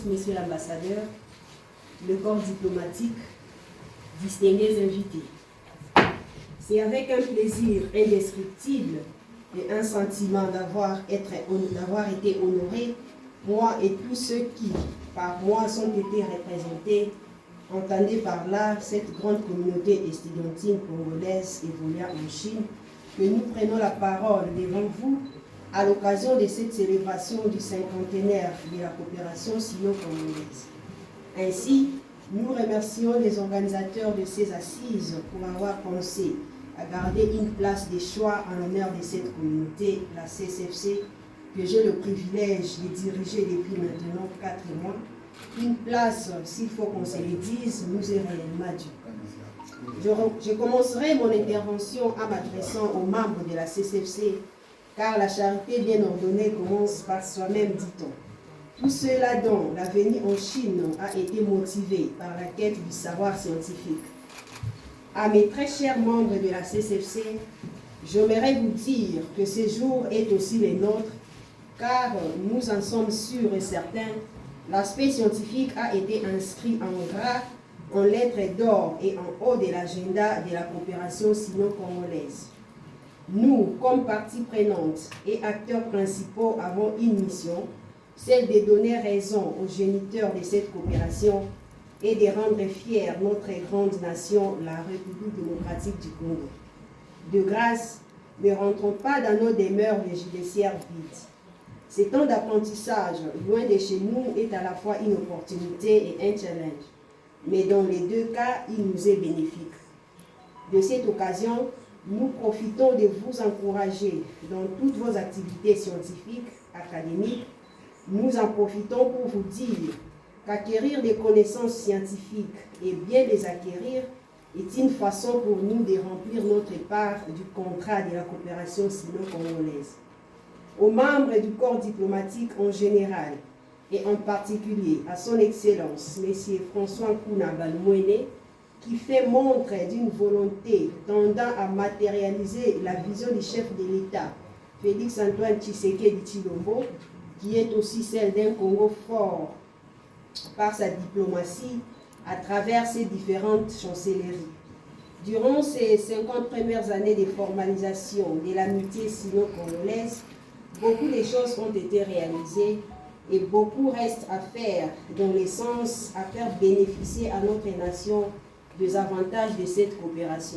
Monsieur l'ambassadeur, le corps diplomatique, distingués invités. C'est avec un plaisir indescriptible et un sentiment d'avoir été honoré, moi et tous ceux qui, par moi, sont été représentés, entendez par là cette grande communauté estudiantine congolaise évoluant en Chine, que nous prenons la parole devant vous à l'occasion de cette célébration du cinquantenaire de la coopération sino-congolaise. Ainsi, nous remercions les organisateurs de ces assises pour avoir pensé à garder une place de choix en l'honneur de cette communauté, la CSFC, que j'ai le privilège de diriger depuis maintenant 4 mois. Une place, s'il faut qu'on se le dise, nous est réellement due. Je commencerai mon intervention en m'adressant aux membres de la CSFC, car la charité bien ordonnée commence par soi-même, dit-on. Tout cela dont la venue en Chine a été motivé par la quête du savoir scientifique. À mes très chers membres de la CSFC, j'aimerais vous dire que ce jour est aussi le nôtre, car nous en sommes sûrs et certains, l'aspect scientifique a été inscrit en gras, en lettres d'or et en haut de l'agenda de la coopération sino-congolaise. Nous, comme partie prenante et acteurs principaux, avons une mission, celle de donner raison aux géniteurs de cette coopération et de rendre fière notre grande nation, la République démocratique du Congo. De grâce, ne rentrons pas dans nos demeures de judiciaires vides. Ce temps d'apprentissage, loin de chez nous, est à la fois une opportunité et un challenge. Mais dans les deux cas, il nous est bénéfique. De cette occasion, nous profitons de vous encourager dans toutes vos activités scientifiques, académiques. Nous en profitons pour vous dire qu'acquérir des connaissances scientifiques et bien les acquérir est une façon pour nous de remplir notre part du contrat de la coopération sino-congolaise. Aux membres du corps diplomatique en général, et en particulier à son Excellence, M. François Nkuna Balmouene, qui fait montre d'une volonté tendant à matérialiser la vision du chef de l'État, Félix Antoine Tshisekedi Tshilombo, qui est aussi celle d'un Congo fort par sa diplomatie à travers ses différentes chancelleries. Durant ces 50 premières années de formalisation de l'amitié sino-congolaise, beaucoup de choses ont été réalisées et beaucoup reste à faire dans le sens à faire bénéficier à notre nation des avantages de cette coopération.